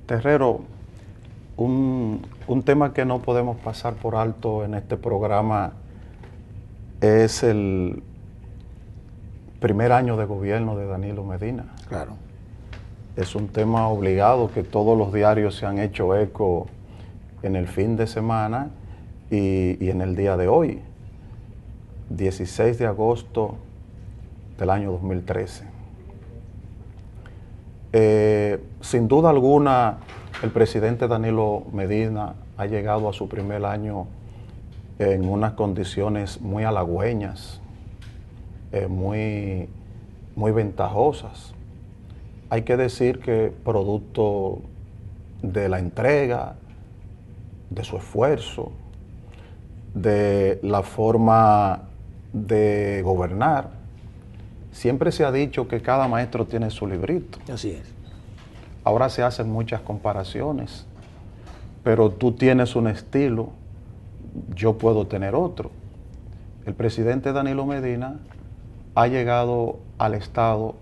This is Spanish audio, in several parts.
Terrero, un tema que no podemos pasar por alto en este programa es el primer año de gobierno de Danilo Medina. Claro. Es un tema obligado que todos los diarios se han hecho eco en el fin de semana y en el día de hoy, 16 de agosto del año 2013. Sin duda alguna, el presidente Danilo Medina ha llegado a su primer año en unas condiciones muy halagüeñas, muy ventajosas. Hay que decir que producto de la entrega, de su esfuerzo, de la forma de gobernar, siempre se ha dicho que cada maestro tiene su librito. Así es. Ahora se hacen muchas comparaciones, pero tú tienes un estilo, yo puedo tener otro. El presidente Danilo Medina ha llegado al Estado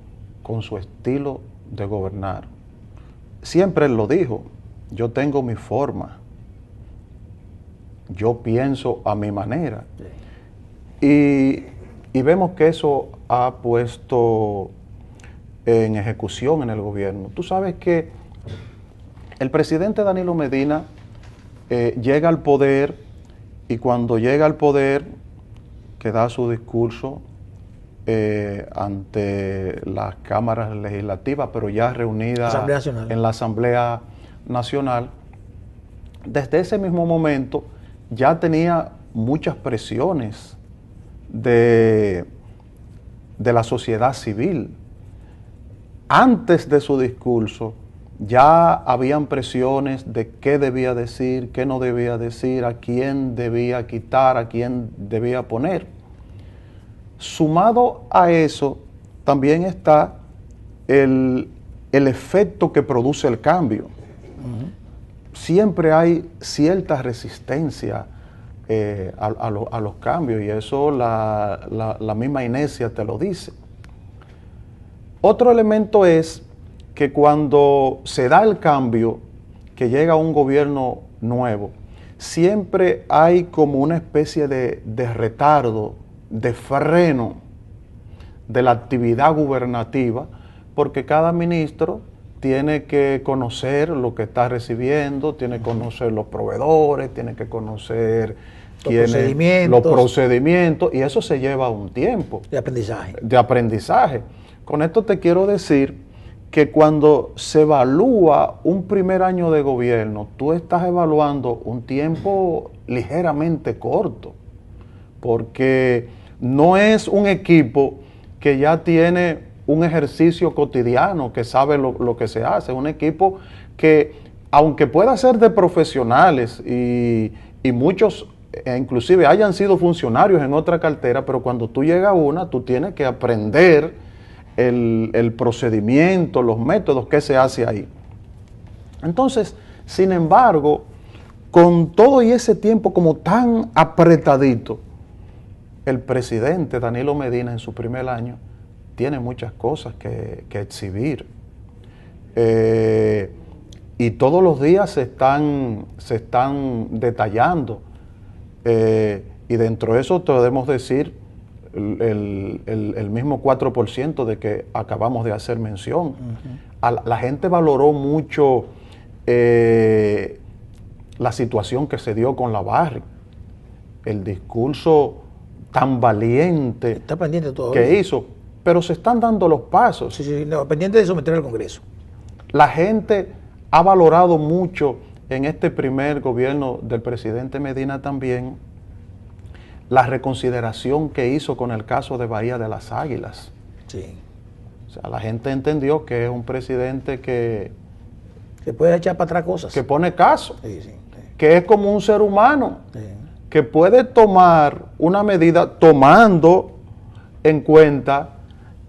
con su estilo de gobernar. Siempre él lo dijo, yo tengo mi forma, yo pienso a mi manera. Sí. Y vemos que eso ha puesto en ejecución en el gobierno. Tú sabes que el presidente Danilo Medina llega al poder y cuando llega al poder, que da su discurso ante las cámaras legislativas, pero ya reunidas en la Asamblea Nacional, desde ese mismo momento ya tenía muchas presiones de la sociedad civil. Antes de su discurso ya habían presiones de qué debía decir, qué no debía decir, a quién debía quitar, a quién debía poner. Sumado a eso, también está el efecto que produce el cambio. Siempre hay cierta resistencia a los cambios y eso la misma inercia te lo dice. Otro elemento es que cuando se da el cambio, que llega un gobierno nuevo, siempre hay como una especie de retardo, de freno de la actividad gubernativa, porque cada ministro tiene que conocer lo que está recibiendo, tiene que conocer los proveedores, tiene que conocer los procedimientos, y eso se lleva un tiempo de aprendizaje. Con esto te quiero decir que cuando se evalúa un primer año de gobierno, tú estás evaluando un tiempo ligeramente corto, porque no es un equipo que ya tiene un ejercicio cotidiano, que sabe lo que se hace, es un equipo que, aunque pueda ser de profesionales y muchos inclusive hayan sido funcionarios en otra cartera, pero cuando tú llegas a una, tú tienes que aprender el procedimiento, los métodos que se hace ahí. Entonces, sin embargo, con todo y ese tiempo como tan apretadito, el presidente Danilo Medina en su primer año tiene muchas cosas que exhibir. Y todos los días se están detallando. Y dentro de eso podemos decir el mismo 4% de que acabamos de hacer mención. La gente valoró mucho la situación que se dio con la Barrick, el discurso tan valiente que hizo, pero se están dando los pasos. Sí, no, pendiente de someter al Congreso. La gente ha valorado mucho en este primer gobierno del presidente Medina también la reconsideración que hizo con el caso de Bahía de las Águilas. Sí. O sea, la gente entendió que es un presidente que se puede echar para atrás cosas. Que pone caso. Sí, sí. Que es como un ser humano. Sí. Que puede tomar una medida tomando en cuenta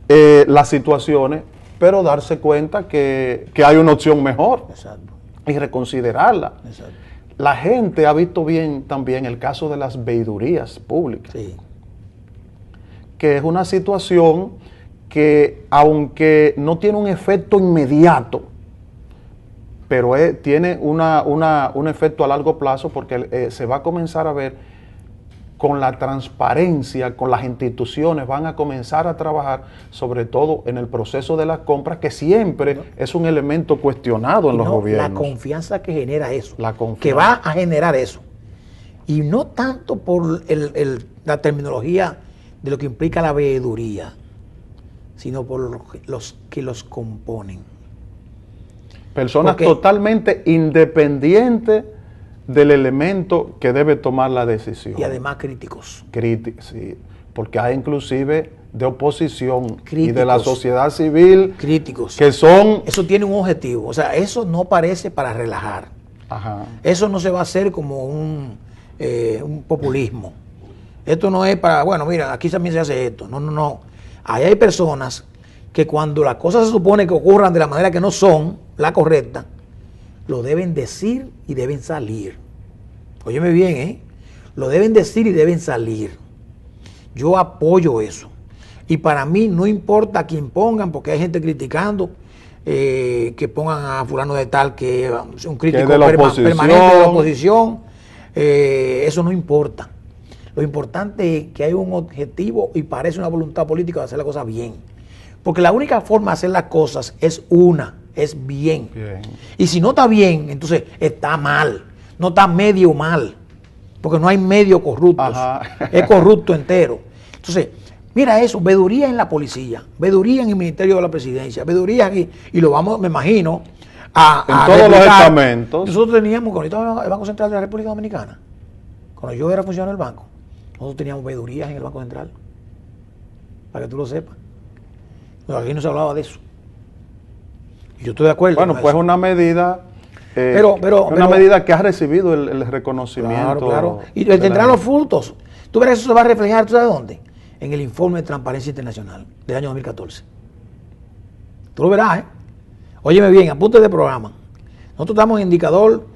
las situaciones, pero darse cuenta que hay una opción mejor. Exacto. Y reconsiderarla. Exacto. La gente ha visto bien también el caso de las veedurías públicas, sí, que es una situación que, aunque no tiene un efecto inmediato, pero tiene un efecto a largo plazo porque se va a comenzar a ver con la transparencia, con las instituciones, van a comenzar a trabajar, sobre todo en el proceso de las compras, que siempre es un elemento cuestionado en los gobiernos. La confianza que genera eso, La confianza. que va a generar eso. Y no tanto por la terminología de lo que implica la veeduría, sino por los que los componen. Personas totalmente independientes del elemento que debe tomar la decisión. Y además críticos. Sí, porque hay inclusive de oposición Críticos. Y de la sociedad civil. Críticos. Que son... Eso tiene un objetivo. O sea, eso no parece para relajar. Ajá. Eso no se va a hacer como un populismo. Esto no es para, bueno, mira, aquí también se hace esto. No, no, no. Ahí hay personas que cuando las cosas se supone que ocurran de la manera que no son la correcta, lo deben decir y deben salir. Óyeme bien, ¿eh? Lo deben decir y deben salir. Yo apoyo eso. Y para mí no importa a quién pongan, porque hay gente criticando que pongan a fulano de tal que es un crítico permanente de la oposición. Eso no importa. Lo importante es que hay un objetivo y parece una voluntad política de hacer las cosas bien. Porque la única forma de hacer las cosas es bien. Y si no está bien, entonces está mal. No está medio mal. Porque no hay medio corruptos. Ajá. Es corrupto entero. Entonces, mira eso, veeduría en la policía, veeduría en el Ministerio de la Presidencia, veeduría aquí, y lo vamos, me imagino, en todos los estamentos. Nosotros teníamos, cuando estaba el Banco Central de la República Dominicana, cuando yo era funcionario del banco, nosotros teníamos veedurías en el Banco Central. Para que tú lo sepas. Pero aquí no se hablaba de eso. Y yo estoy de acuerdo. Bueno, pues es una medida. Una medida que ha recibido el reconocimiento. Claro. Y tendrá los frutos. Tú verás que eso se va a reflejar, ¿tú sabes dónde? En el informe de Transparencia Internacional del año 2014. Tú lo verás, ¿eh? Óyeme bien, apunte de programa. Nosotros estamos en indicador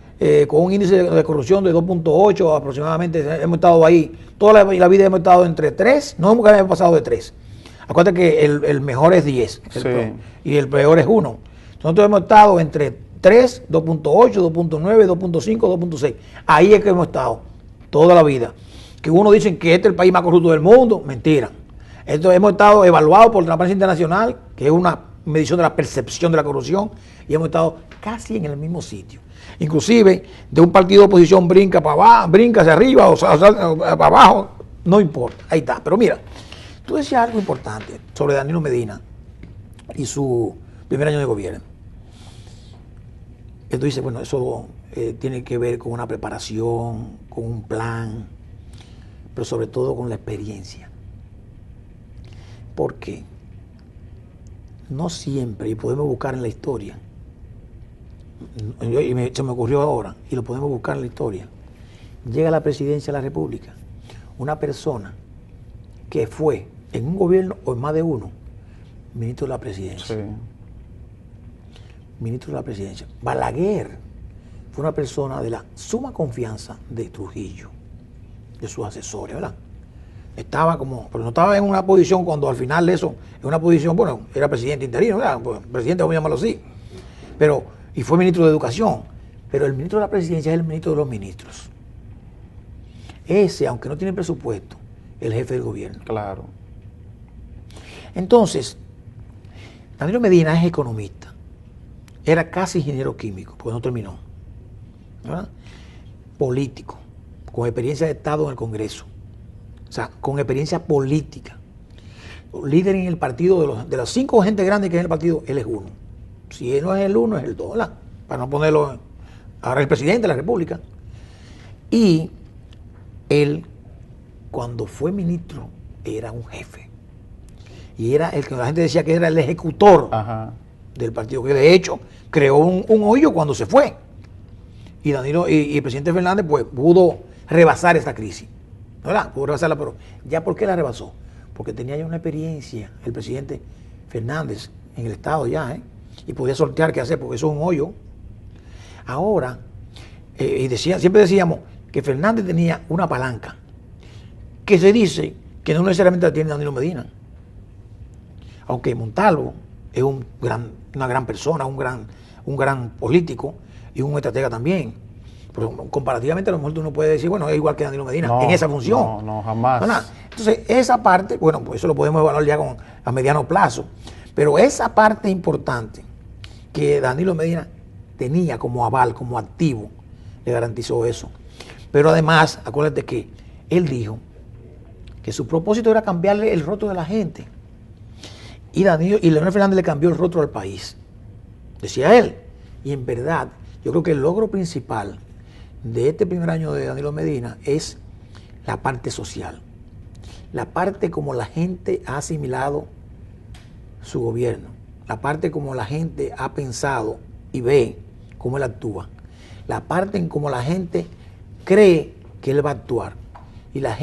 con un índice de corrupción de 2.8 aproximadamente. Hemos estado ahí. Toda la vida hemos estado entre 3. No hemos pasado de 3. Acuérdate que el mejor es 10. Sí. Y el peor es 1. Nosotros hemos estado entre 3, 2.8, 2.9, 2.5, 2.6. Ahí es que hemos estado toda la vida. Que uno dice que este es el país más corrupto del mundo. Mentira. Esto hemos estado evaluados por Transparencia Internacional, que es una medición de la percepción de la corrupción, y hemos estado casi en el mismo sitio. Inclusive, de un partido de oposición brinca para abajo, brinca hacia arriba o para abajo, no importa. Ahí está. Pero mira, tú decías algo importante sobre Danilo Medina y su primer año de gobierno. Tú dices, bueno, eso tiene que ver con una preparación, con un plan, pero sobre todo con la experiencia. Porque no siempre, y podemos buscar en la historia, se me ocurrió ahora, y lo podemos buscar en la historia, llega a la presidencia de la República una persona que fue en un gobierno o en más de uno ministro de la presidencia. Sí. Ministro de la presidencia. Balaguer fue una persona de la suma confianza de Trujillo, de sus asesores, ¿verdad? Estaba pero no estaba en una posición cuando al final de eso, en una posición, bueno, era presidente interino, ¿verdad? Pues, presidente, vamos a llamarlo así. Y fue ministro de Educación. Pero el ministro de la presidencia es el ministro de los ministros. Ese, aunque no tiene presupuesto, es el jefe del gobierno. Claro. Entonces, Danilo Medina es economista. Era casi ingeniero químico, porque no terminó. ¿Verdad? Político, con experiencia de Estado en el Congreso. O sea, con experiencia política. Líder en el partido, de los 5 gente grandes que hay en el partido, él es uno. Si él no es el uno, es el 2, ¿verdad? Para no ponerlo. Ahora el presidente de la República. Y él, cuando fue ministro, era un jefe. Y era el que la gente decía que era el ejecutor. Ajá. Del partido, que de hecho creó un hoyo cuando se fue. Y Danilo y el presidente Fernández pues pudo rebasar esta crisis, ¿verdad? Pudo rebasarla, pero ¿ya por qué la rebasó? Porque tenía ya una experiencia el presidente Fernández en el Estado ya, y podía sortear qué hacer, porque eso es un hoyo. Ahora, siempre decíamos que Fernández tenía una palanca, que se dice que no necesariamente la tiene Danilo Medina. Aunque Montalvo es una gran persona, un un gran político y un estratega también. Pero comparativamente a lo mejor tú no puedes decir, bueno, es igual que Danilo Medina No, en esa función. no, no, jamás. ¿Verdad? Entonces, esa parte, bueno, pues eso lo podemos evaluar ya a mediano plazo. Pero esa parte importante que Danilo Medina tenía como aval, como activo, le garantizó eso. Pero además, acuérdate que él dijo que su propósito era cambiarle el rostro de la gente. Y Leonel Fernández le cambió el rostro al país. Decía él. Y en verdad, yo creo que el logro principal de este primer año de Danilo Medina es la parte social. La parte como la gente ha asimilado su gobierno. La parte como la gente ha pensado y ve cómo él actúa. La parte en cómo la gente cree que él va a actuar. Y la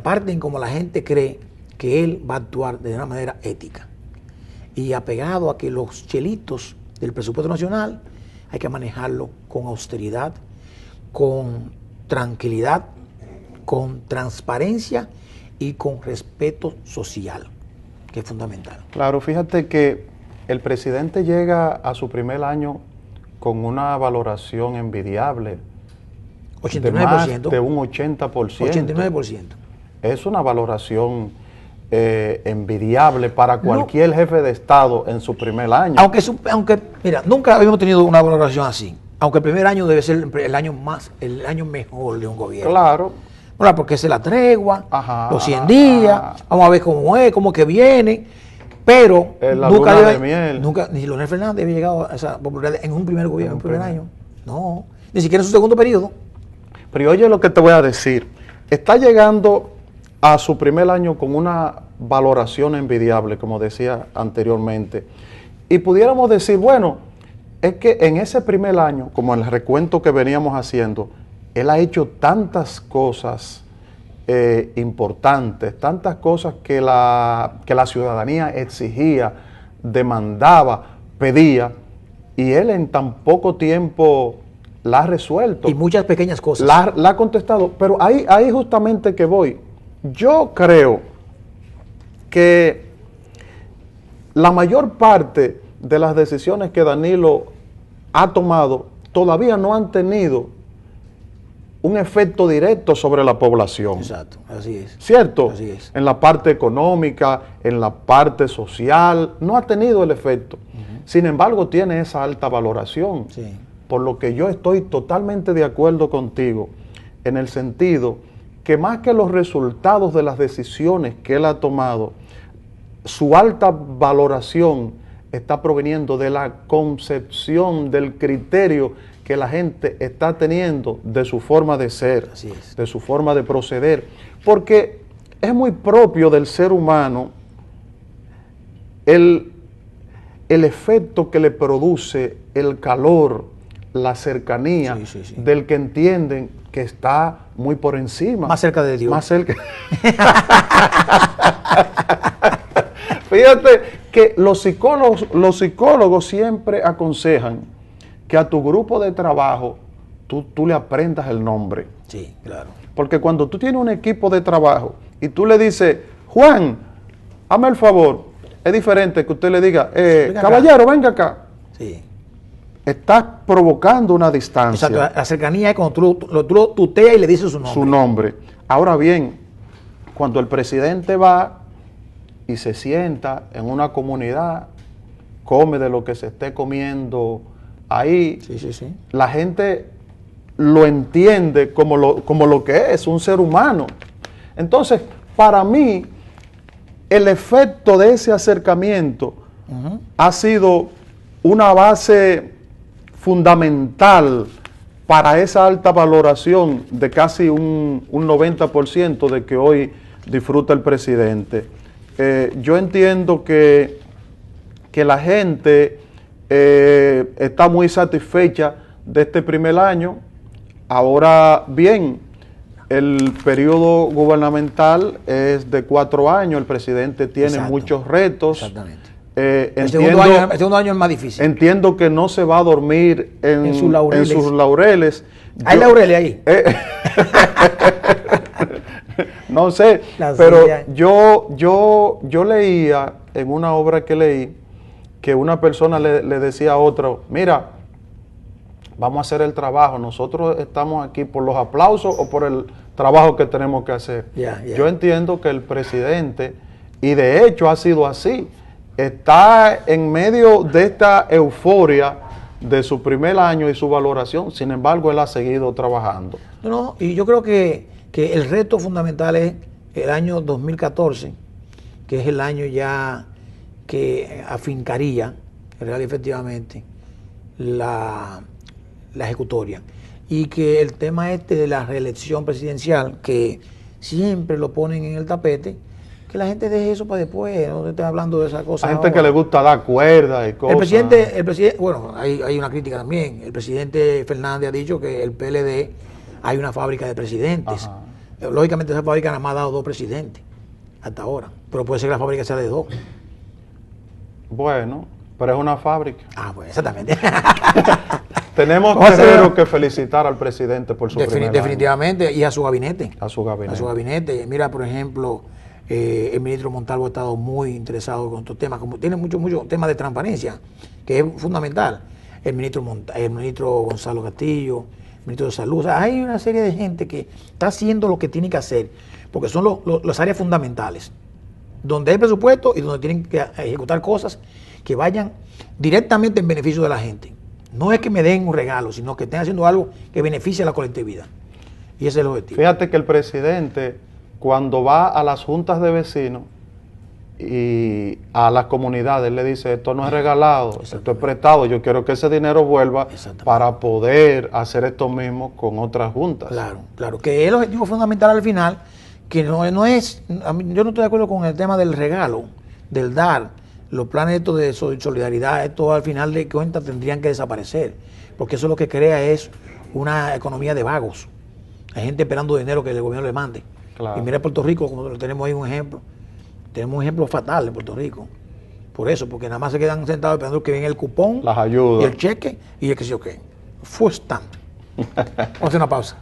parte en cómo la gente cree que él va a actuar de una manera ética. Y apegado a que los chelitos del presupuesto nacional hay que manejarlo con austeridad, con tranquilidad, con transparencia y con respeto social, que es fundamental. Claro, fíjate que el presidente llega a su primer año con una valoración envidiable. 89%. De más de un 80%. 89%. Es una valoración envidiable para cualquier jefe de Estado en su primer año. Aunque, mira, nunca habíamos tenido una valoración así. Aunque el primer año debe ser el año mejor de un gobierno. Claro. Bueno, porque es la tregua, Ajá, los 100 días, vamos a ver cómo es, cómo que viene. Pero nunca, ni Leonel Fernández había llegado a esa popularidad en un primer gobierno, en un primer año. No, ni siquiera en su segundo periodo. Pero oye lo que te voy a decir. Está llegando a su primer año con una valoración envidiable, como decía anteriormente. Y pudiéramos decir, bueno, es que en ese primer año, como en el recuento que veníamos haciendo, él ha hecho tantas cosas importantes, tantas cosas que la ciudadanía exigía, demandaba, pedía, y él en tan poco tiempo la ha resuelto. Y muchas pequeñas cosas. La ha contestado, pero ahí justamente que voy. Yo creo que la mayor parte de las decisiones que Danilo ha tomado todavía no han tenido un efecto directo sobre la población. Exacto, así es. ¿Cierto? Así es. En la parte económica, en la parte social, no ha tenido el efecto. Sin embargo, tiene esa alta valoración. Sí. Por lo que yo estoy totalmente de acuerdo contigo en el sentido que más que los resultados de las decisiones que él ha tomado, su alta valoración está proveniendo de la concepción, del criterio que la gente está teniendo de su forma de ser, Así es. de su forma de proceder. Porque es muy propio del ser humano el efecto que le produce el calor, la cercanía del que entienden que está muy por encima. Más cerca de Dios. Más cerca. Fíjate que los psicólogos siempre aconsejan que a tu grupo de trabajo tú le aprendas el nombre. Sí, claro. Porque cuando tú tienes un equipo de trabajo y tú le dices, Juan, hazme el favor, es diferente que usted le diga, caballero, venga acá. Sí. Estás provocando una distancia. Exacto, la cercanía es cuando tú lo tuteas y le dices su nombre. Su nombre. Ahora bien, cuando el presidente va y se sienta en una comunidad, come de lo que se esté comiendo ahí, la gente lo entiende como lo que es, un ser humano. Entonces, para mí, el efecto de ese acercamiento ha sido una base fundamental para esa alta valoración de casi un 90% de que hoy disfruta el presidente. Yo entiendo que la gente está muy satisfecha de este primer año. Ahora bien, el periodo gubernamental es de 4 años, el presidente tiene muchos retos. Exactamente. El segundo año es más difícil. Entiendo que no se va a dormir en sus laureles. ¿Hay laureles ahí? No sé, pero yo leía en una obra que leí que una persona le decía a otro, mira, vamos a hacer el trabajo, nosotros estamos aquí por los aplausos o por el trabajo que tenemos que hacer. Yo entiendo que el presidente, y de hecho ha sido así, está en medio de esta euforia de su primer año y su valoración, sin embargo él ha seguido trabajando. No, y yo creo que el reto fundamental es el año 2014, que es el año ya que afincaría real y efectivamente la ejecutoria. Y que el tema este de la reelección presidencial, que siempre lo ponen en el tapete, que la gente deje eso para después, no te estoy hablando de esas cosas. Hay gente que le gusta dar cuerdas y cosas. El presidente, bueno, hay una crítica también. El presidente Fernández ha dicho que el PLD hay una fábrica de presidentes. Ajá. Lógicamente esa fábrica nada más ha dado 2 presidentes hasta ahora, pero puede ser que la fábrica sea de 2. Bueno, pero es una fábrica. Ah, pues exactamente. Tenemos que felicitar al presidente por su primer año. Definitivamente, y a su gabinete. A su gabinete. A su gabinete. Mira, por ejemplo, el ministro Montalvo ha estado muy interesado con estos temas, como tiene muchos temas de transparencia, que es fundamental. El ministro Gonzalo Castillo, el ministro de Salud. O sea, hay una serie de gente que está haciendo lo que tiene que hacer, porque son las áreas fundamentales, donde hay presupuesto y donde tienen que ejecutar cosas que vayan directamente en beneficio de la gente. No es que me den un regalo, sino que estén haciendo algo que beneficie a la colectividad. Y ese es el objetivo. Fíjate que el presidente, cuando va a las juntas de vecinos y a las comunidades, le dice, esto no es regalado, esto es prestado, yo quiero que ese dinero vuelva para poder hacer esto mismo con otras juntas. Claro, claro, que es el objetivo fundamental al final, que no es, yo no estoy de acuerdo con el tema del regalo, del dar. Los planes estos de solidaridad, esto al final de cuentas tendrían que desaparecer, porque eso lo que crea es una economía de vagos. Hay gente esperando dinero que el gobierno le mande. Claro. Y mira Puerto Rico, como tenemos ahí un ejemplo. Tenemos un ejemplo fatal de Puerto Rico. Por eso, porque nada más se quedan sentados esperando que venga el cupón, las ayudas, y el cheque y el que sé yo qué. Fue tanto. Vamos a hacer una pausa.